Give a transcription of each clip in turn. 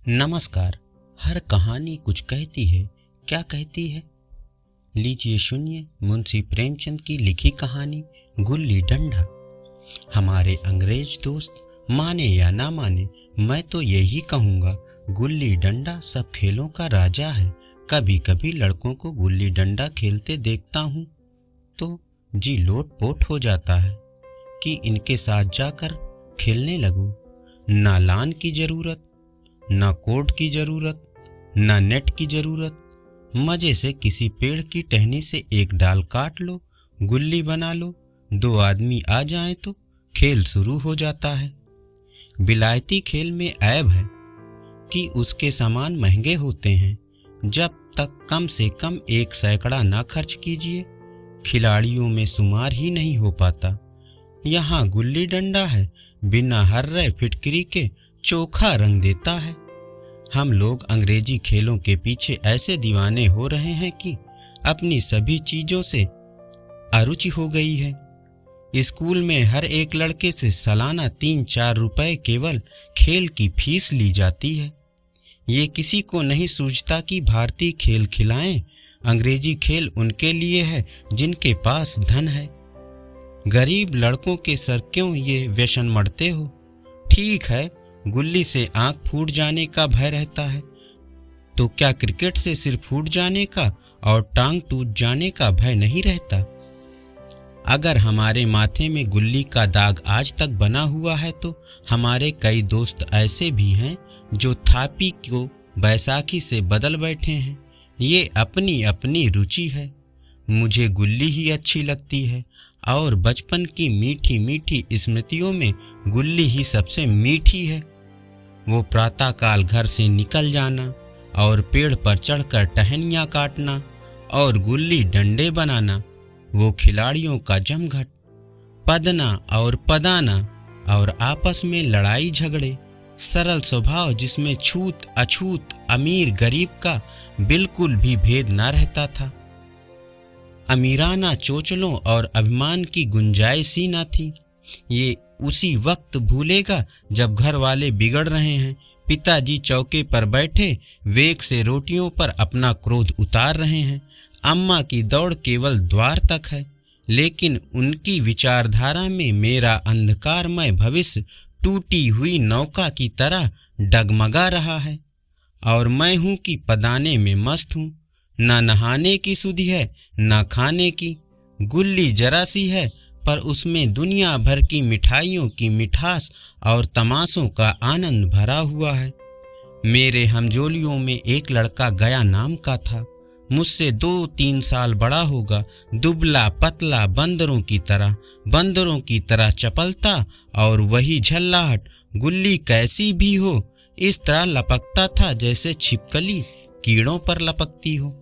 नमस्कार। हर कहानी कुछ कहती है। क्या कहती है? लीजिए सुनिए मुंशी प्रेमचंद की लिखी कहानी गुल्ली डंडा। हमारे अंग्रेज दोस्त माने या ना माने, मैं तो यही कहूँगा, गुल्ली डंडा सब खेलों का राजा है। कभी कभी लड़कों को गुल्ली डंडा खेलते देखता हूँ तो जी लोट पोट हो जाता है कि इनके साथ जाकर खेलने लगूं। ना लान की जरूरत, ना कोर्ट की जरूरत, ना नेट की जरूरत। मजे से किसी पेड़ की टहनी से एक डाल काट लो, गुल्ली बना लो, 2 आदमी आ जाएं तो खेल शुरू हो जाता है। बिलायती खेल में ऐब है कि उसके सामान महंगे होते हैं। जब तक कम से कम 1 सैकड़ा ना खर्च कीजिए, खिलाड़ियों में शुमार ही नहीं हो पाता। यहाँ गुल्ली डंडा है, बिना हर्रे फिटकरी के चोखा रंग देता है। हम लोग अंग्रेजी खेलों के पीछे ऐसे दीवाने हो रहे हैं कि अपनी सभी चीजों से अरुचि हो गई है। स्कूल में हर एक लड़के से सालाना 3-4 रुपए केवल खेल की फीस ली जाती है। ये किसी को नहीं सूझता कि भारतीय खेल खिलाएं। अंग्रेजी खेल उनके लिए है जिनके पास धन है। गरीब लड़कों के सर क्यों ये व्यसन मढ़ते हो? ठीक है, गुल्ली से आंख फूट जाने का भय रहता है, तो क्या क्रिकेट से सिर फूट जाने का और टांग टूट जाने का भय नहीं रहता? अगर हमारे माथे में गुल्ली का दाग आज तक बना हुआ है तो हमारे कई दोस्त ऐसे भी हैं जो थापी को बैसाखी से बदल बैठे हैं। ये अपनी अपनी रुचि है। मुझे गुल्ली ही अच्छी लगती है और बचपन की मीठी मीठी स्मृतियों में गुल्ली ही सबसे मीठी है। वो प्रातःकाल घर से निकल जाना और पेड़ पर चढ़कर टहनियाँ काटना और गुल्ली डंडे बनाना, वो खिलाड़ियों का जमघट, पदना और पदाना और आपस में लड़ाई झगड़े, सरल स्वभाव जिसमें छूत अछूत अमीर गरीब का बिल्कुल भी भेद न रहता था। अमीराना चोचलों और अभिमान की गुंजाइश ही न थी। ये उसी वक्त भूलेगा जब घर वाले बिगड़ रहे हैं, पिताजी चौके पर बैठे वेग से रोटियों पर अपना क्रोध उतार रहे हैं। अम्मा की दौड़ केवल द्वार तक है, लेकिन उनकी विचारधारा में मेरा अंधकारमय भविष्य टूटी हुई नौका की तरह डगमगा रहा है और मैं हूँ कि पदाने में मस्त हूँ। ना नहाने की सुधि है, ना खाने की। गुल्ली जरा सी है पर उसमें दुनिया भर की मिठाइयों की मिठास और तमाशों का आनंद भरा हुआ है। मेरे हमजोलियों में एक लड़का गया नाम का था। मुझसे 2-3 साल बड़ा होगा, दुबला पतला, बंदरों की तरह चपलता और वही झल्लाहट। गुल्ली कैसी भी हो, इस तरह लपकता था जैसे छिपकली कीड़ों पर लपकती हो।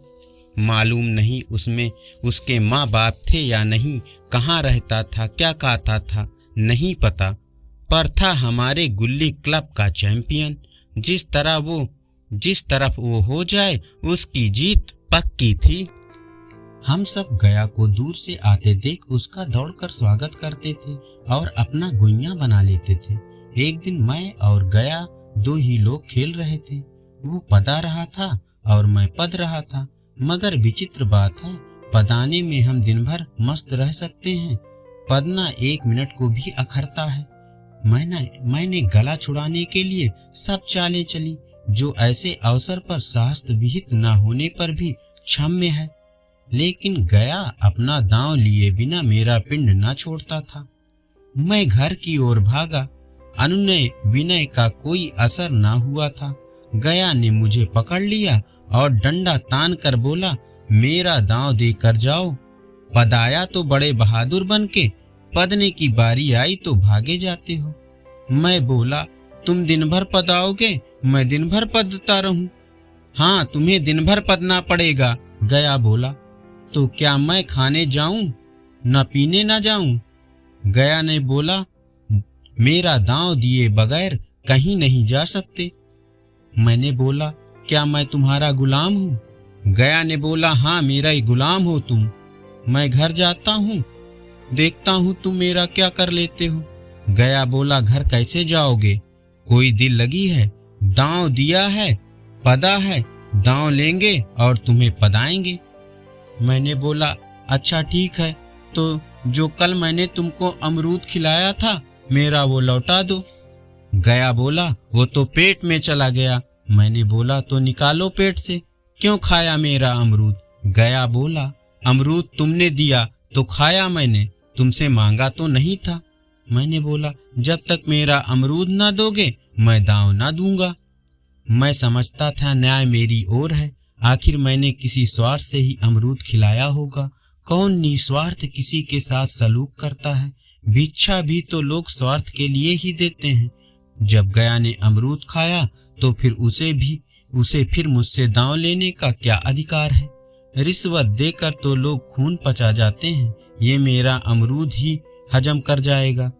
मालूम नहीं उसमें उसके माँ बाप थे या नहीं, कहाँ रहता था, क्या खाता था, नहीं पता, पर था हमारे गुल्ली क्लब का चैंपियन। जिस तरफ वो हो जाए उसकी जीत पक्की थी। हम सब गया को दूर से आते देख उसका दौड़कर स्वागत करते थे और अपना गुइयां बना लेते थे। एक दिन मैं और गया 2 ही लोग खेल रहे थे। वो पदा रहा था और मैं पद रहा था। मगर विचित्र बात है, पदाने में हम दिन भर मस्त रह सकते हैं, पदना 1 मिनट को भी अखरता है। मैंने गला छुड़ाने के लिए सब चालें चली जो ऐसे अवसर पर शास्त्र विहित न होने पर क्षम्य है, लेकिन गया अपना दांव लिए बिना मेरा पिंड न छोड़ता था। मैं घर की ओर भागा। अनुनय विनय का कोई असर न हुआ था। गया ने मुझे पकड़ लिया और डंडा तान कर बोला, मेरा दांव देकर जाओ। पदाया तो बड़े बहादुर बन के, पदने की बारी आई तो भागे जाते हो। मैं बोला, तुम दिन भर पदाओगे, मैं दिन भर पदता रहूं। हाँ, तुम्हें दिन भर पदना पड़ेगा। गया बोला, तो क्या मैं खाने जाऊं, न पीने न जाऊं? गया ने बोला, मेरा दांव दिए बगैर कहीं नहीं जा सकते। मैंने बोला, क्या मैं तुम्हारा गुलाम हूँ? गया ने बोला, हाँ, मेरा ही गुलाम हो तुम। मैं घर जाता हूँ, देखता हूँ तुम मेरा क्या कर लेते हो। गया बोला, घर कैसे जाओगे? कोई दिल लगी है? दांव दिया है, पदा है, दांव लेंगे और तुम्हें पदाएंगे। मैंने बोला अच्छा ठीक है, तो जो कल मैंने तुमको अमरूद खिलाया था मेरा वो लौटा दो। गया बोला वो तो पेट में चला गया। मैंने बोला तो निकालो पेट से, क्यों खाया मेरा अमरूद? गया बोला अमरूद तुमने दिया तो खाया मैंने, तुमसे मांगा तो नहीं था। मैंने बोला जब तक मेरा अमरूद ना दोगे मैं दांव ना दूंगा। मैं समझता था न्याय मेरी ओर है, आखिर मैंने किसी स्वार्थ से ही अमरूद खिलाया होगा। कौन निस्वार्थ किसी के साथ सलूक करता है? भिक्षा भी तो लोग स्वार्थ के लिए ही देते हैं। जब गया ने अमरूद खाया तो फिर उसे फिर मुझसे दांव लेने का क्या अधिकार है? रिश्वत देकर तो लोग खून पचा जाते हैं, ये मेरा अमरूद ही हजम कर जाएगा।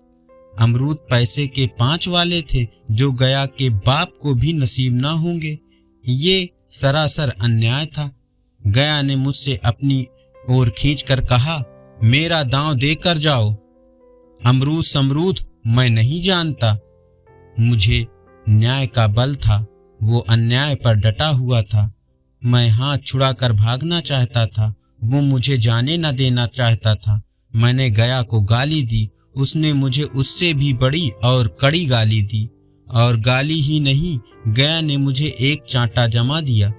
अमरूद पैसे के 5 वाले थे जो गया के बाप को भी नसीब ना होंगे। ये सरासर अन्याय था। गया ने मुझसे अपनी ओर खींचकर कहा मेरा दांव देकर जाओ। अमरूद समरूद मैं नहीं जानता, मुझे न्याय का बल था, वो अन्याय पर डटा हुआ था। मैं हाथ छुड़ाकर भागना चाहता था, वो मुझे जाने न देना चाहता था। मैंने गया को गाली दी, उसने मुझे उससे भी बड़ी और कड़ी गाली दी। और गाली ही नहीं, गया ने मुझे एक चांटा जमा दिया।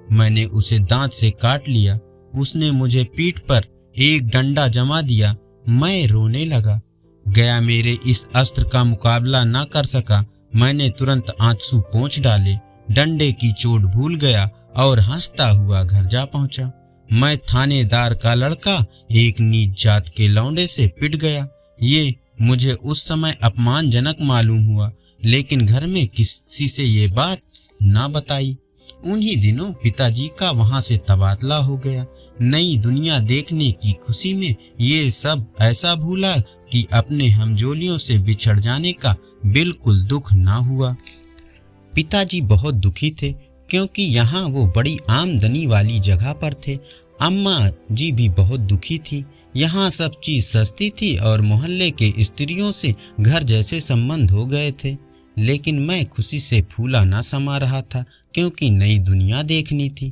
मैंने उसे दांत से काट लिया। उसने मुझे पीठ पर एक डंडा जमा दिया। मैं रोने लगा। गया मेरे इस अस्त्र का मुकाबला ना कर सका। मैंने तुरंत आंसू पोंछ डाले, डंडे की चोट भूल गया और हंसता हुआ घर जा पहुंचा। मैं थानेदार का लड़का एक नीच जात के लौंडे से पिट गया। ये मुझे उस समय अपमानजनक मालूम हुआ, लेकिन घर में किसी से ये बात ना बताई। उन्हीं दिनों पिताजी का वहां से तबादला हो गया। नई दुनिया देखने की खुशी में ये सब ऐसा भूला कि अपने हमजोलियों से बिछड़ जाने का बिल्कुल दुख ना हुआ। पिताजी बहुत दुखी थे क्योंकि यहाँ वो बड़ी आमदनी वाली जगह पर थे। अम्मा जी भी बहुत दुखी थी। यहाँ सब चीज सस्ती थी और मोहल्ले के स्त्रियों से घर जैसे संबंध हो गए थे। लेकिन मैं खुशी से फूला ना समा रहा था क्योंकि नई दुनिया देखनी थी।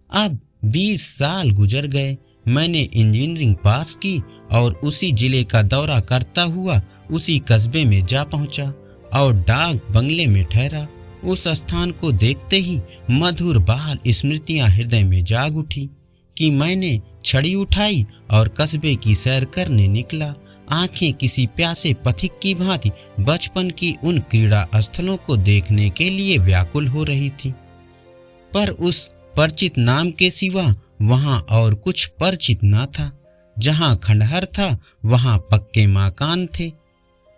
अब 20 साल गुजर गए। मैंने इंजीनियरिंग पास की और उसी जिले का दौरा करता हुआ उसी कस्बे में जा पहुंचा और डाक बंगले में ठहरा। उस स्थान को देखते ही मधुर बाल स्मृतियां हृदय में जाग उठी कि मैंने छड़ी उठाई और कस्बे की सैर करने निकला। आंखें किसी प्यासे पथिक की भांति बचपन की उन क्रीड़ा स्थलों को देखने के लिए व्याकुल हो रही थी। पर उस परिचित नाम के सिवा वहां और कुछ परिचित ना था। जहां खंडहर था वहां पक्के मकान थे।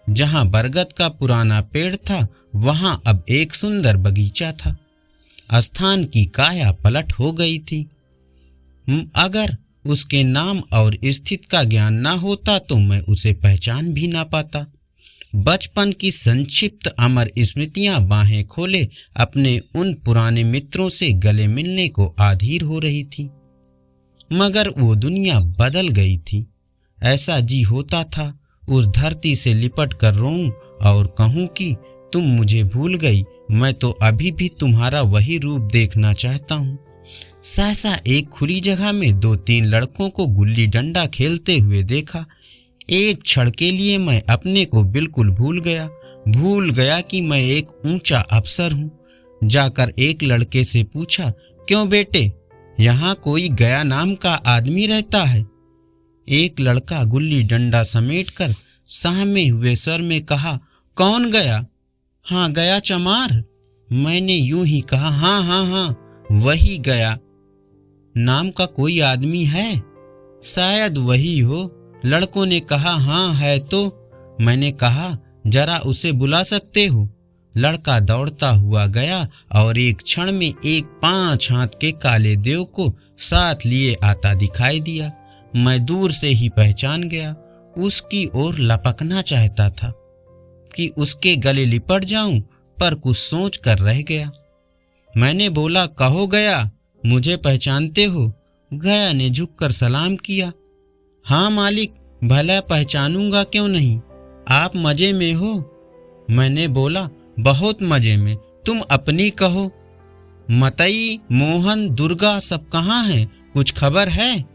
जहां बरगद का पुराना पेड़ था वहां अब एक सुंदर बगीचा था। स्थान की काया पलट हो गई थी। अगर उसके नाम और स्थिति का ज्ञान ना होता तो मैं उसे पहचान भी ना पाता। बचपन की संक्षिप्त अमर स्मृतियां बाहें खोले अपने उन पुराने मित्रों से गले मिलने को आधीर हो रही थी। मगर वो दुनिया बदल गई थी। ऐसा जी होता था उस धरती से लिपट कर रोऊं और कहूं कि तुम मुझे भूल गई, मैं तो अभी भी तुम्हारा वही रूप देखना चाहता हूँ। सहसा एक खुली जगह में 2-3 लड़कों को गुल्ली डंडा खेलते हुए देखा। एक क्षण के लिए मैं अपने को बिल्कुल भूल गया कि मैं एक ऊंचा अफसर हूँ। जाकर एक लड़के से पूछा, क्यों बेटे, यहाँ कोई गया नाम का आदमी रहता है? एक लड़का गुल्ली डंडा समेटकर सहमे हुए स्वर में कहा, कौन गया? हाँ गया चमार। मैंने यूं ही कहा, हाँ वही गया। नाम का कोई आदमी है? शायद वही हो। लड़कों ने कहा, हाँ है तो। मैंने कहा, जरा उसे बुला सकते हो? लड़का दौड़ता हुआ गया और एक क्षण में एक 5 हाथ के काले देव को साथ लिए आता दिखाई दिया। मैं दूर से ही पहचान गया। उसकी ओर लपकना चाहता था कि उसके गले लिपट जाऊं, पर कुछ सोच कर रह गया। मैंने बोला, कहो गया, मुझे पहचानते हो? गया ने झुककर सलाम किया। हाँ मालिक, भला पहचानूंगा क्यों नहीं। आप मजे में हो? मैंने बोला, बहुत मजे में। तुम अपनी कहो। मतई, मोहन, दुर्गा सब कहाँ हैं? कुछ खबर है?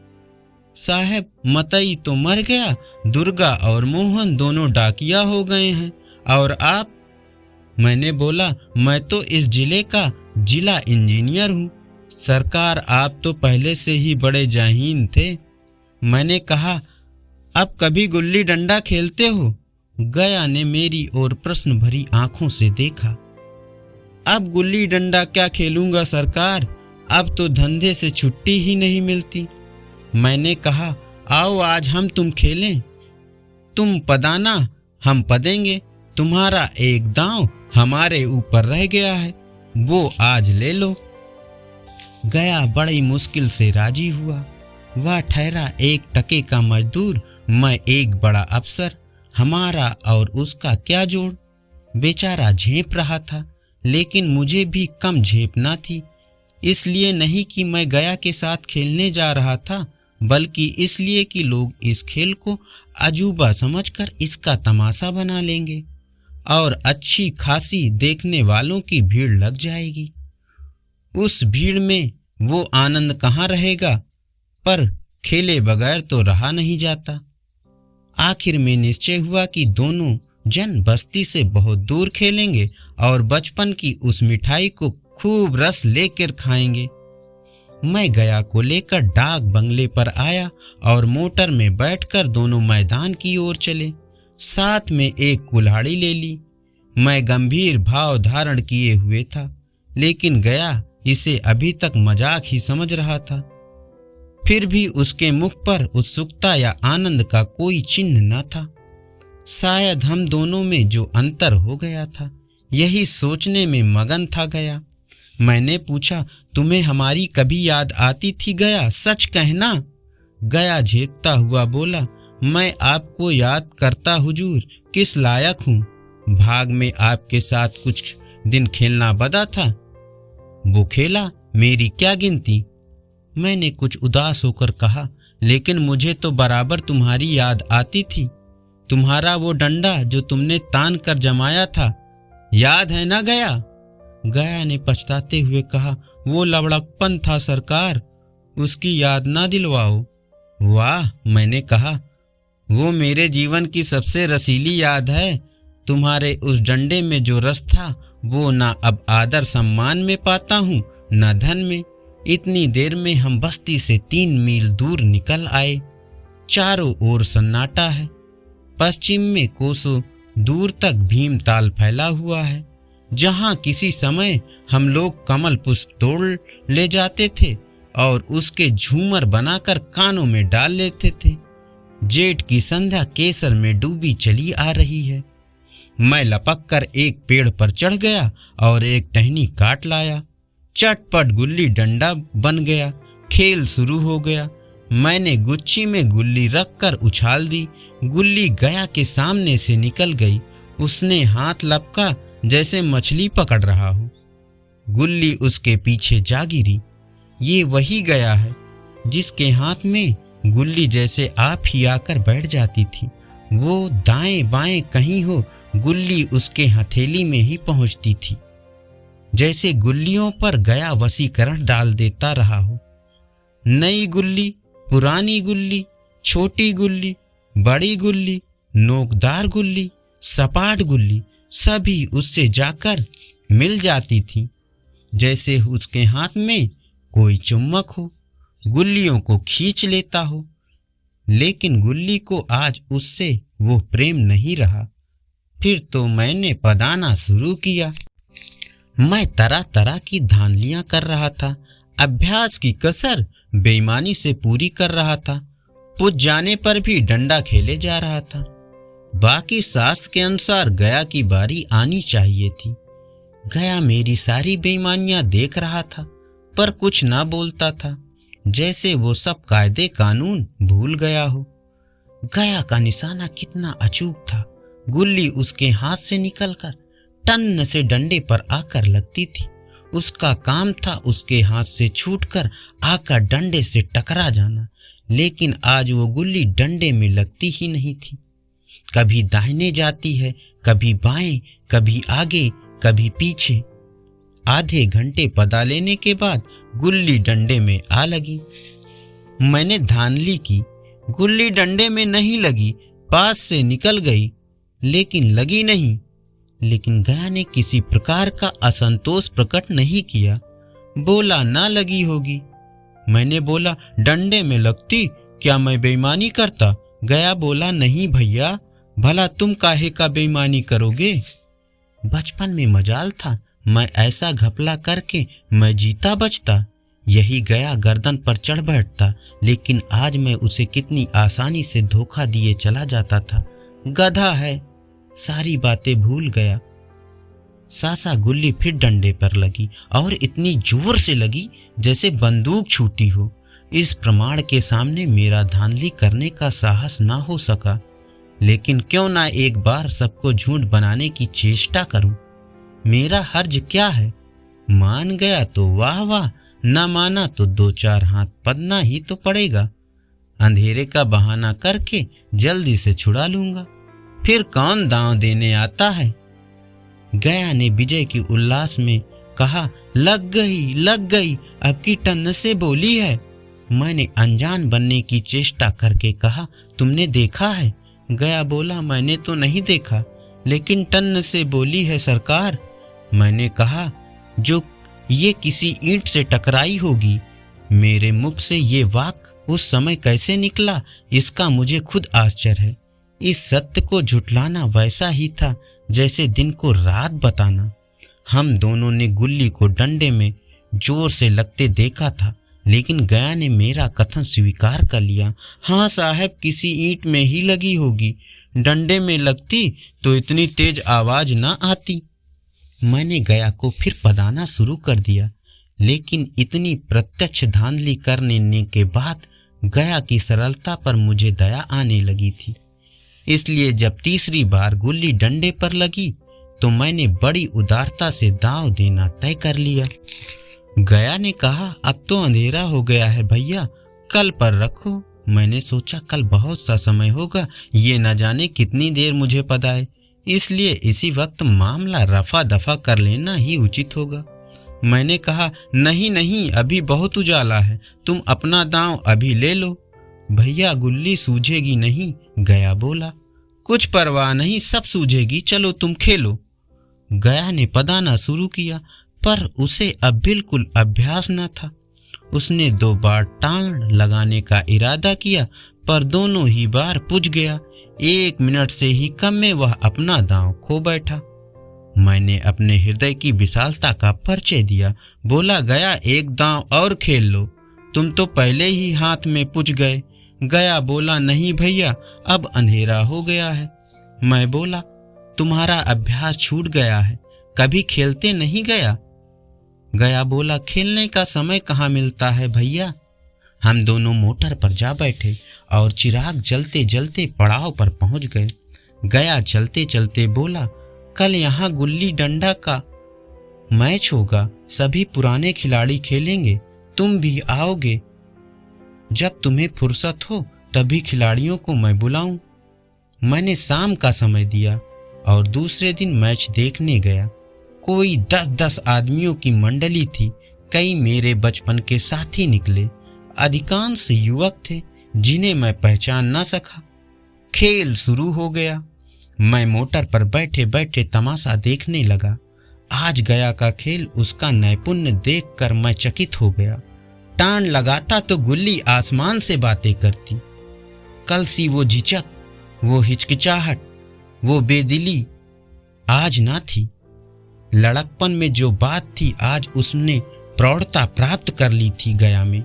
साहब, मतई तो मर गया, दुर्गा और मोहन दोनों डाकिया हो गए हैं। और आप? मैंने बोला, मैं तो इस जिले का जिला इंजीनियर हूँ। सरकार, आप तो पहले से ही बड़े जाहीन थे। मैंने कहा, अब कभी गुल्ली डंडा खेलते हो? गया ने मेरी ओर प्रश्न भरी आंखों से देखा। अब गुल्ली डंडा क्या खेलूंगा सरकार, अब तो धंधे से छुट्टी ही नहीं मिलती। मैंने कहा, आओ आज हम तुम खेलें। तुम पदाना, हम पदेंगे। तुम्हारा एक दांव हमारे ऊपर रह गया है, वो आज ले लो। गया बड़ी मुश्किल से राजी हुआ। वह ठहरा एक टके का मजदूर, मैं एक बड़ा अफसर। हमारा और उसका क्या जोड़? बेचारा झेप रहा था, लेकिन मुझे भी कम झेप ना थी। इसलिए नहीं कि मैं गया के साथ खेलने जा रहा था, बल्कि इसलिए कि लोग इस खेल को अजूबा समझकर इसका तमाशा बना लेंगे और अच्छी खासी देखने वालों की भीड़ लग जाएगी। उस भीड़ में वो आनंद कहाँ रहेगा? पर खेले बगैर तो रहा नहीं जाता। आखिर में निश्चय हुआ कि दोनों जन बस्ती से बहुत दूर खेलेंगे और बचपन की उस मिठाई को खूब रस लेकर खाएंगे। मैं गया को लेकर डाक बंगले पर आया और मोटर में बैठकर दोनों मैदान की ओर चले। साथ में एक कुल्हाड़ी ले ली। मैं गंभीर भाव धारण किए हुए था, लेकिन गया इसे अभी तक मजाक ही समझ रहा था। फिर भी उसके मुख पर उत्सुकता या आनंद का कोई चिन्ह न था। शायद हम दोनों में जो अंतर हो गया था, यही सोचने में मगन था गया। मैंने पूछा, तुम्हें हमारी कभी याद आती थी गया? सच कहना। गया झेपता हुआ बोला, मैं आपको याद करता हुजूर, किस लायक हूँ? भाग में आपके साथ कुछ दिन खेलना बदा था, वो खेला, मेरी क्या गिनती। मैंने कुछ उदास होकर कहा, लेकिन मुझे तो बराबर तुम्हारी याद आती थी। तुम्हारा वो डंडा जो तुमने तान कर जमाया था, याद है ना गया? गया ने पछताते हुए कहा, वो लवड़कपन था सरकार, उसकी याद ना दिलवाओ। वाह, मैंने कहा, वो मेरे जीवन की सबसे रसीली याद है। तुम्हारे उस डंडे में जो रस था, वो ना अब आदर सम्मान में पाता हूँ, ना धन में। इतनी देर में हम बस्ती से 3 मील दूर निकल आए। चारों ओर सन्नाटा है। पश्चिम में कोसों दूर तक भीमताल फैला हुआ है, जहाँ किसी समय हम लोग कमल पुष्प तोड़ ले जाते थे और उसके झूमर बनाकर कानों में डाल लेते थे। जेठ की संध्या केसर में डूबी चली आ रही है। मैं लपक कर एक पेड़ पर चढ़ गया और एक टहनी काट लाया। चटपट गुल्ली डंडा बन गया। खेल शुरू हो गया। मैंने गुच्छी में गुल्ली रखकर उछाल दी। गुल्ली गया के सामने से निकल गई। उसने हाथ लपका जैसे मछली पकड़ रहा हो। गुल्ली उसके पीछे जा गिरी। ये वही गया है जिसके हाथ में गुल्ली जैसे आप ही आकर बैठ जाती थी। वो दाएं बाएं कहीं हो, गुल्ली उसके हथेली में ही पहुंचती थी। जैसे गुल्लियों पर गया वशीकरण डाल देता रहा हो। नई गुल्ली, पुरानी गुल्ली, छोटी गुल्ली, बड़ी गुल्ली, नोकदार गुल्ली, सपाट गुल्ली, सभी उससे जाकर मिल जाती थी। जैसे उसके हाथ में कोई चुम्बक हो, गुल्लियों को खींच लेता हो। लेकिन गुल्ली को आज उससे वो प्रेम नहीं रहा। फिर तो मैंने पदाना शुरू किया। मैं तरह तरह की धांधलियां कर रहा था। अभ्यास की कसर बेईमानी से पूरी कर रहा था। पूछ जाने पर भी डंडा खेले जा रहा था। बाकी शास्त्र के अनुसार गया की बारी आनी चाहिए थी। गया मेरी सारी बेईमानियां देख रहा था, पर कुछ ना बोलता था, जैसे वो सब कायदे कानून भूल गया हो। गया का निशाना कितना अचूक था। गुल्ली उसके हाथ से निकलकर टन से डंडे पर आकर लगती थी। उसका काम था उसके हाथ से छूटकर आकर डंडे से टकरा जाना। लेकिन आज वो गुल्ली डंडे में लगती ही नहीं थी। कभी दाहिने जाती है, कभी बाएं, कभी आगे, कभी पीछे। आधे घंटे पदा लेने के बाद गुल्ली डंडे में आ लगी। मैंने धांधली की, गुल्ली डंडे में नहीं लगी, पास से निकल गई, लेकिन लगी नहीं। लेकिन गया ने किसी प्रकार का असंतोष प्रकट नहीं किया, बोला ना लगी होगी। मैंने बोला डंडे में लगती, क्या मैं बेईमानी करता? गया बोला नहीं भैया, भला तुम काहे का बेईमानी करोगे? बचपन में मजाल था, मैं ऐसा घपला करके मैं जीता बचता। यही गया गर्दन पर चढ़ बैठता, लेकिन आज मैं उसे कितनी आसानी से धोखा दिए चला जाता था। गधा है, सारी बातें भूल गया। सासा गुल्ली फिर डंडे पर लगी और इतनी जोर से लगी जैसे बंदूक छूटी हो। इस प्रमाण के सामने मेरा धांधली करने का साहस ना हो सका, लेकिन क्यों ना एक बार सबको झूठ बनाने की चेष्टा करूं। मेरा हर्ज क्या है? मान गया तो वाह वाह, न माना तो दो चार हाथ पदना ही तो पड़ेगा। अंधेरे का बहाना करके जल्दी से छुड़ा लूंगा, फिर कौन दांव देने आता है। गया ने विजय की उल्लास में कहा, लग गई, अब की टन से बोली है। मैंने अनजान बनने की चेष्टा करके कहा, तुमने देखा है? गया बोला, मैंने तो नहीं देखा, लेकिन टन से बोली है सरकार। मैंने कहा, जो ये किसी ईंट से टकराई होगी। मेरे मुख से ये वाक्य उस समय कैसे निकला, इसका मुझे खुद आश्चर्य है। इस सत्य को झुठलाना वैसा ही था जैसे दिन को रात बताना। हम दोनों ने गुल्ली को डंडे में जोर से लगते देखा था, लेकिन गया ने मेरा कथन स्वीकार कर लिया। हाँ साहब, किसी ईंट में ही लगी होगी, डंडे में लगती तो इतनी तेज आवाज ना आती। मैंने गया को फिर पदाना शुरू कर दिया, लेकिन इतनी प्रत्यक्ष धांधली करने के बाद गया की सरलता पर मुझे दया आने लगी थी। इसलिए जब तीसरी बार गुल्ली डंडे पर लगी तो मैंने बड़ी उदारता से दांव देना तय कर लिया। गया ने कहा, अब तो अंधेरा हो गया है भैया, कल पर रखो। मैंने सोचा कल बहुत सा समय होगा, ये न जाने कितनी देर मुझे पदाए, इसलिए इसी वक्त मामला रफा दफा कर लेना ही उचित होगा। मैंने कहा, नहीं, अभी बहुत उजाला है, तुम अपना दांव अभी ले लो। भैया गुल्ली सूझेगी नहीं, गया बोला। कुछ परवाह नहीं, सब सूझेगी, चलो तुम खेलो। गया ने पदाना शुरू किया, पर उसे अब बिल्कुल अभ्यास न था। उसने 2 बार टांग लगाने का इरादा किया, पर दोनों ही बार पुज गया। 1 मिनट से ही कम में वह अपना दांव खो बैठा। मैंने अपने हृदय की विशालता का परिचय दिया, बोला, गया एक दांव और खेल लो, तुम तो पहले ही हाथ में पुज गए। गया बोला, नहीं भैया, अब अंधेरा हो गया है। मैं बोला, तुम्हारा अभ्यास छूट गया है, कभी खेलते नहीं गया। गया बोला, खेलने का समय कहाँ मिलता है भैया। हम दोनों मोटर पर जा बैठे और चिराग जलते जलते पड़ाव पर पहुंच गए। गया चलते चलते बोला, कल यहाँ गुल्ली डंडा का मैच होगा, सभी पुराने खिलाड़ी खेलेंगे, तुम भी आओगे। जब तुम्हें फुर्सत हो तभी खिलाड़ियों को मैं बुलाऊं। मैंने शाम का समय दिया और दूसरे दिन मैच देखने गया। कोई 10-10 आदमियों की मंडली थी, कई मेरे बचपन के साथी निकले, अधिकांश युवक थे जिन्हें मैं पहचान ना सका। खेल शुरू हो गया। मैं मोटर पर बैठे बैठे तमाशा देखने लगा। आज गया का खेल, उसका नैपुण्य देखकर मैं चकित हो गया। टाण लगाता तो गुल्ली आसमान से बातें करती। कल सी वो झिझक, वो हिचकिचाहट, वो बेदिली आज ना थी। लड़कपन में जो बात थी आज उसने प्रौढ़ता प्राप्त कर ली थी गया में।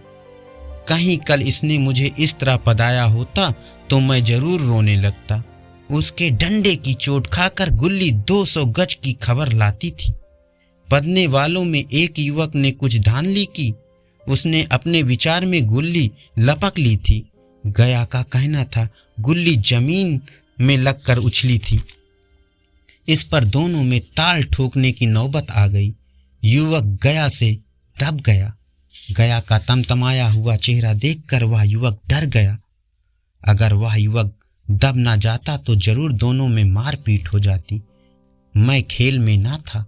कहीं कल इसने मुझे इस तरह पदाया होता तो मैं जरूर रोने लगता। उसके डंडे की चोट खाकर गुल्ली 200 गज की खबर लाती थी। पदने वालों में एक युवक ने कुछ धांधली की, उसने अपने विचार में गुल्ली लपक ली थी। गया का कहना था गुल्ली जमीन में लगकर उछली थी। इस पर दोनों में ताल ठोकने की नौबत आ गई। युवक गया से दब गया। गया का तमतमाया हुआ चेहरा देखकर वह युवक डर गया। अगर वह युवक दब ना जाता तो जरूर दोनों में मारपीट हो जाती। मैं खेल में ना था,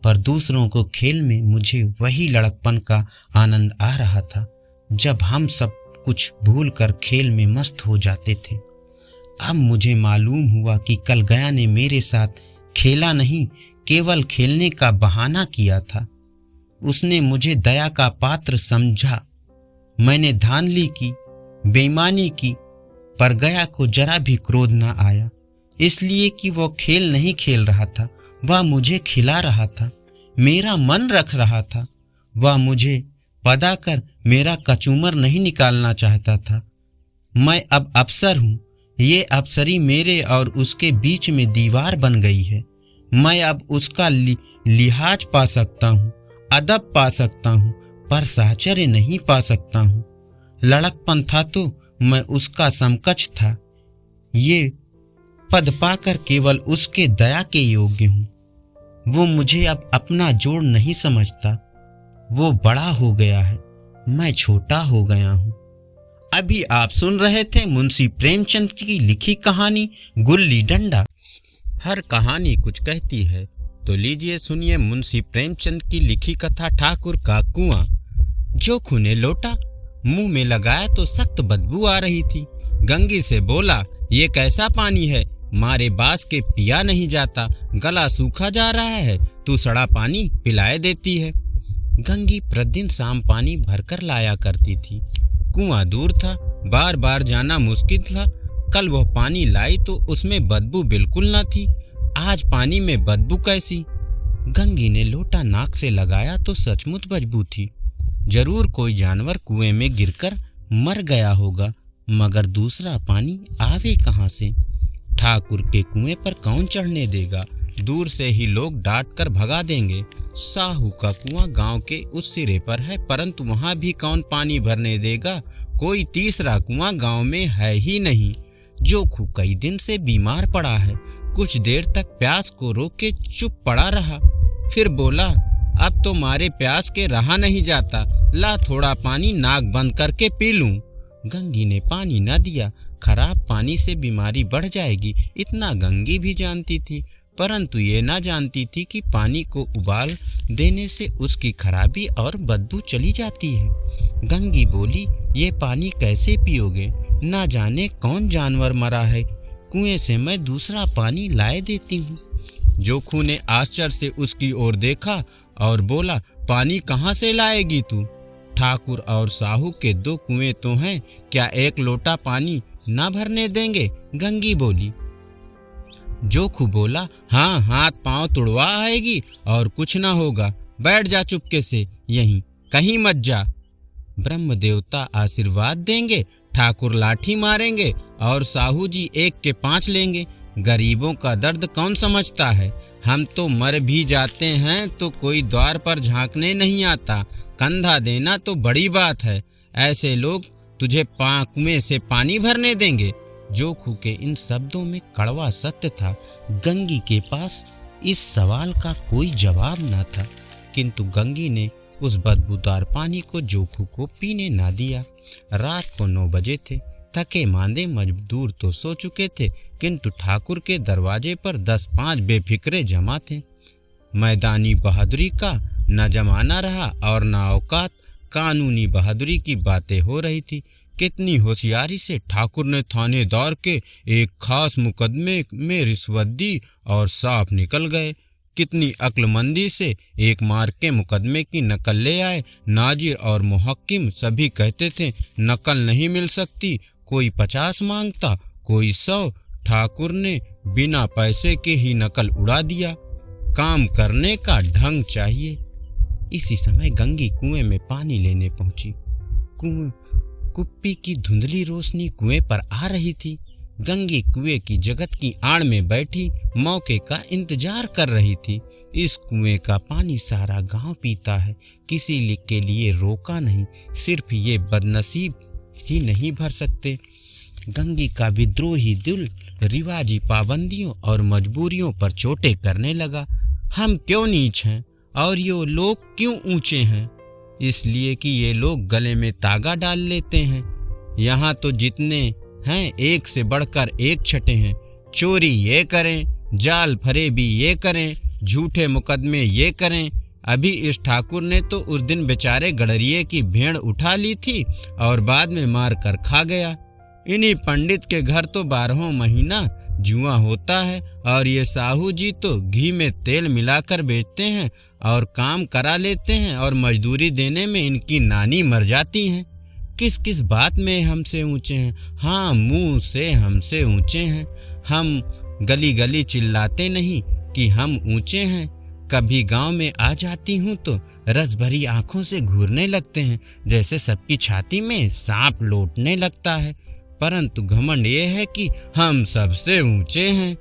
पर दूसरों को खेल में मुझे वही लड़कपन का आनंद आ रहा था जब हम सब कुछ भूलकर खेल में मस्त हो जाते थे। अब मुझे मालूम हुआ कि कल गया ने मेरे साथ खेला नहीं, केवल खेलने का बहाना किया था। उसने मुझे दया का पात्र समझा। मैंने धांधली की, बेईमानी की, पर गया को जरा भी क्रोध न आया, इसलिए कि वो खेल नहीं खेल रहा था, वह मुझे खिला रहा था, मेरा मन रख रहा था। वह मुझे पदाकर मेरा कचूमर नहीं निकालना चाहता था। मैं अब अफसर हूँ, ये अफसरी मेरे और उसके बीच में दीवार बन गई है। मैं अब उसका लिहाज पा सकता हूँ, अदब पा सकता हूँ, पर साहचर्य नहीं पा सकता हूँ। लड़कपन था तो मैं उसका समकक्ष था, ये पद पाकर केवल उसके दया के योग्य हूँ। वो मुझे अब अपना जोड़ नहीं समझता। वो बड़ा हो गया है, मैं छोटा हो गया हूँ। अभी आप सुन रहे थे मुंशी प्रेमचंद की लिखी कहानी गुल्ली डंडा। हर कहानी कुछ कहती है, तो लीजिए सुनिए मुंशी प्रेमचंद की लिखी कथा ठाकुर का कुआं। जोखू ने लोटा मुंह में लगाया तो सख्त बदबू आ रही थी। गंगी से बोला, ये कैसा पानी है, मारे बास के पिया नहीं जाता, गला सूखा जा रहा है, तू सड़ा पानी पिलाए देती है। गंगी प्रतिदिन शाम पानी भरकर लाया करती थी। कुआं दूर था, बार बार जाना मुश्किल था। कल वह पानी लाई तो उसमें बदबू बिल्कुल न थी, आज पानी में बदबू कैसी। गंगी ने लोटा नाक से लगाया तो सचमुच बदबू थी। जरूर कोई जानवर कुएं में गिरकर मर गया होगा, मगर दूसरा पानी आवे कहाँ से। ठाकुर के कुएं पर कौन चढ़ने देगा, दूर से ही लोग डांट कर भगा देंगे। साहू का कुआं गांव के उस सिरे पर है, परंतु वहां भी कौन पानी भरने देगा। कोई तीसरा कुआं गांव में है ही नहीं। जोखू कई दिन से बीमार पड़ा है, कुछ देर तक प्यास को रोक के चुप पड़ा रहा, फिर बोला, अब तो मारे प्यास के रहा नहीं जाता, ला थोड़ा पानी नाक बंद करके पी लूं। गंगी ने पानी न दिया। खराब पानी से बीमारी बढ़ जाएगी, इतना गंगी भी जानती थी, परंतु ये न जानती थी कि पानी को उबाल देने से उसकी खराबी और बदबू चली जाती है। गंगी बोली, ये पानी कैसे पियोगे, ना जाने कौन जानवर मरा है, कुएं से मैं दूसरा पानी लाए देती हूँ। जोखू ने आश्चर्य से उसकी ओर देखा और बोला, पानी कहाँ से लाएगी तू? ठाकुर और साहू के 2 कुएं तो हैं, क्या 1 लोटा पानी ना भरने देंगे? गंगी बोली। जोखू बोला, हाँ, हाथ पांव तुड़वा आएगी और कुछ ना होगा, बैठ जा चुपके से यहीं, कहीं मत जा। ब्रह्म देवता आशीर्वाद देंगे, ठाकुर लाठी मारेंगे और साहू जी 1 के 5 लेंगे। गरीबों का दर्द कौन समझता है, हम तो मर भी जाते हैं तो कोई द्वार पर झांकने नहीं आता, कंधा देना तो बड़ी बात है, ऐसे लोग तुझे कुएं से पानी भरने देंगे। जोखू के इन शब्दों में कड़वा सत्य था। गंगी के पास इस सवाल का कोई जवाब न था, किंतु गंगी ने उस बदबूदार पानी को जोखू को पीने ना दिया। रात को 9 बजे थे, थके मांदे मजदूर तो सो चुके थे, किंतु ठाकुर के दरवाजे पर 10-5 बेफिक्रे जमा थे। मैदानी बहादुरी का न जमाना रहा और न औकात, कानूनी बहादुरी की बातें हो रही थी। कितनी होशियारी से ठाकुर ने थानेदार के एक खास मुकदमे में रिश्वत दी और साफ निकल गए। कितनी अक्लमंदी से एक मार के मुकदमे की नकल ले आए। नाजिर और मुहक्किम सभी कहते थे नकल नहीं मिल सकती, कोई 50 मांगता, कोई 100। ठाकुर ने बिना पैसे के ही नकल उड़ा दिया। काम करने का ढंग चाहिए। इसी समय गंगी कुएं में पानी लेने पहुंची। कुप्पी की धुंधली रोशनी कुएं पर आ रही थी। गंगी कुएं की जगत की आड़ में बैठी मौके का इंतजार कर रही थी। इस कुएं का पानी सारा गांव पीता है, किसी के लिए रोका नहीं, सिर्फ ये बदनसीब ही नहीं भर सकते। गंगी का विद्रोही दिल रिवाजी पाबंदियों और मजबूरियों पर चोटें करने लगा। हम क्यों नीच हैं और ये लोग क्यों ऊंचे हैं? इसलिए कि ये लोग गले में तागा डाल लेते हैं। यहाँ तो जितने हैं एक से बढ़कर एक छठे हैं। चोरी ये करें, जाल फरेबी ये करें, झूठे मुकदमे ये करें। अभी इस ठाकुर ने तो उस दिन बेचारे गडरिये की भेड़ उठा ली थी और बाद में मार कर खा गया। इन्हीं पंडित के घर तो 12 महीना जुआ होता है और ये साहू जी तो घी में तेल मिलाकर बेचते हैं और काम करा लेते हैं और मजदूरी देने में इनकी नानी मर जाती हैं। किस किस बात में हमसे ऊंचे हैं? हाँ, मुंह से हमसे ऊंचे हैं। हम गली गली चिल्लाते नहीं कि हम ऊंचे हैं। कभी गांव में आ जाती हूँ तो रस भरी आंखों से घूरने लगते हैं, जैसे सबकी छाती में सांप लौटने लगता है। परंतु घमंड ये है कि हम सबसे ऊंचे हैं।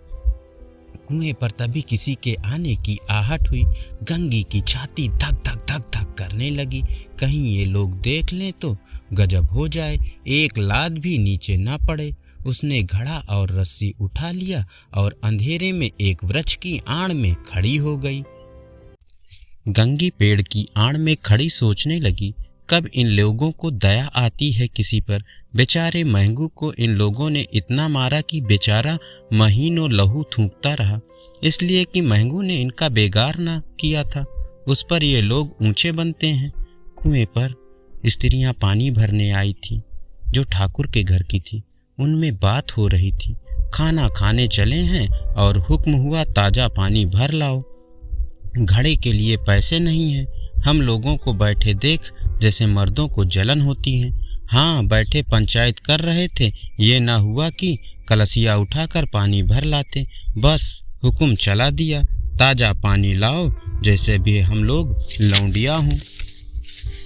कुएं पर तभी किसी के आने की आहट हुई। गंगी की छाती धक धक धक धक करने लगी। कहीं ये लोग देख लें तो गजब हो जाए, एक लात भी नीचे ना पड़े। उसने घड़ा और रस्सी उठा लिया और अंधेरे में एक वृक्ष की आड़ में खड़ी हो गई। गंगी पेड़ की आड़ में खड़ी सोचने लगी, कब इन लोगों को दया आती है किसी पर। बेचारे महंगू को इन लोगों ने इतना मारा कि बेचारा महीनों लहू थूकता रहा, इसलिए कि महंगू ने इनका बेगार ना किया था। उस पर ये लोग ऊंचे बनते हैं। कुएं पर स्त्रियां पानी भरने आई थी जो ठाकुर के घर की थी। उनमें बात हो रही थी, खाना खाने चले हैं और हुक्म हुआ ताज़ा पानी भर लाओ। घड़े के लिए पैसे नहीं हैं। हम लोगों को बैठे देख जैसे मर्दों को जलन होती है। हाँ, बैठे पंचायत कर रहे थे, ये ना हुआ कि कलसिया उठाकर पानी भर लाते। बस हुक्म चला दिया, ताज़ा पानी लाओ, जैसे भी हम लोग लौंडिया हूँ।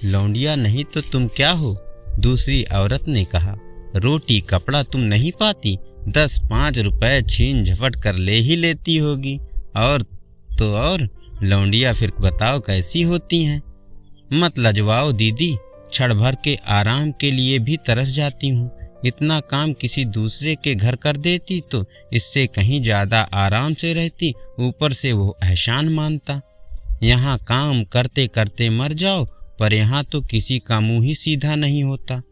लौंडिया नहीं तो तुम क्या हो? दूसरी औरत ने कहा। रोटी कपड़ा तुम नहीं पाती, 10-5 रुपए छीन झपट कर ले ही लेती होगी। और तो और लौंडिया फिर बताओ कैसी होती हैं? मत लजवाओ दीदी, क्षण भर के आराम के लिए भी तरस जाती हूँ। इतना काम किसी दूसरे के घर कर देती तो इससे कहीं ज़्यादा आराम से रहती, ऊपर से वो एहसान मानता। यहाँ काम करते करते मर जाओ, पर यहाँ तो किसी का मुँह ही सीधा नहीं होता।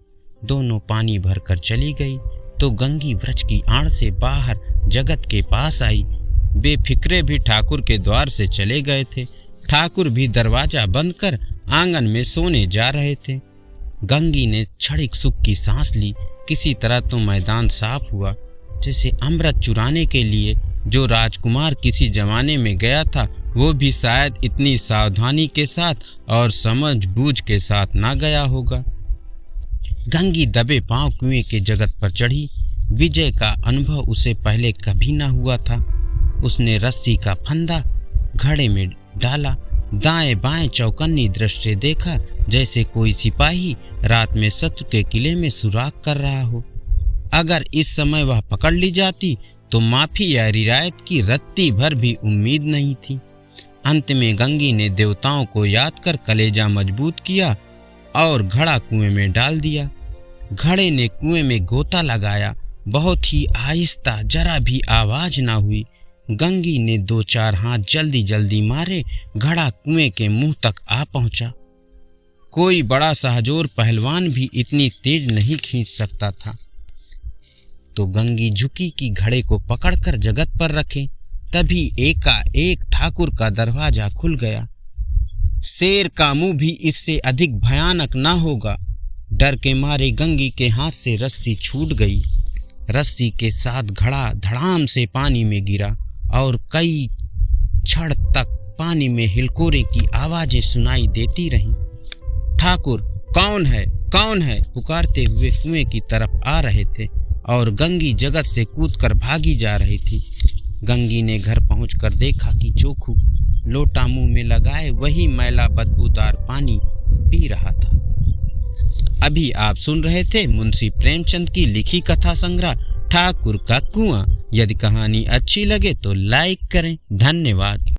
दोनों पानी भरकर चली गई तो गंगी वृक्ष की आड़ से बाहर जगत के पास आई। बेफिक्रे भी ठाकुर के द्वार से चले गए थे। ठाकुर भी दरवाजा बंद कर आंगन में सोने जा रहे थे। गंगी ने क्षणिक सुख की सांस ली। किसी तरह तो मैदान साफ हुआ। जैसे अमृत चुराने के लिए जो राजकुमार किसी जमाने में गया था, वो भी शायद इतनी सावधानी के साथ और समझ बूझ के साथ ना गया होगा। गंगी दबे पांव कुएं के जगत पर चढ़ी। विजय का अनुभव उसे पहले कभी ना हुआ था। उसने रस्सी का फंदा घड़े में डाला, दाएं बाएं चौकन्नी दृष्टि से देखा, जैसे कोई सिपाही रात में शत्रु के किले में सुराग कर रहा हो। अगर इस समय वह पकड़ ली जाती तो माफी या रियायत की रत्ती भर भी उम्मीद नहीं थी। अंत में गंगी ने देवताओं को याद कर कलेजा मजबूत किया और घड़ा कुएं में डाल दिया। घड़े ने कुएं में गोता लगाया। बहुत ही आहिस्ता, जरा भी आवाज ना हुई। गंगी ने 2-4 हाथ जल्दी जल्दी मारे। घड़ा कुएं के मुंह तक आ पहुंचा। कोई बड़ा सहजोर पहलवान भी इतनी तेज नहीं खींच सकता था। तो गंगी झुकी कि घड़े को पकड़कर जगत पर रखे। तभी एकाएक ठाकुर का दरवाजा खुल गया। शेर का मुंह भी इससे अधिक भयानक ना होगा। डर के मारे गंगी के हाथ से रस्सी छूट गई। रस्सी के साथ घड़ा धड़ाम से पानी में गिरा और कई क्षण तक पानी में हिलकोरे की आवाजें सुनाई देती रहीं। ठाकुर कौन है, कौन है पुकारते हुए कुएं की तरफ आ रहे थे और गंगी जगत से कूदकर भागी जा रही थी। गंगी ने घर पहुंचकर देखा कि जोखू लोटा मुंह में लगाए वही मैला बदबूदार पानी पी रहा था। अभी आप सुन रहे थे मुंशी प्रेमचंद की लिखी कथा संग्रह ठाकुर का कुआं। यदि कहानी अच्छी लगे तो लाइक करें। धन्यवाद।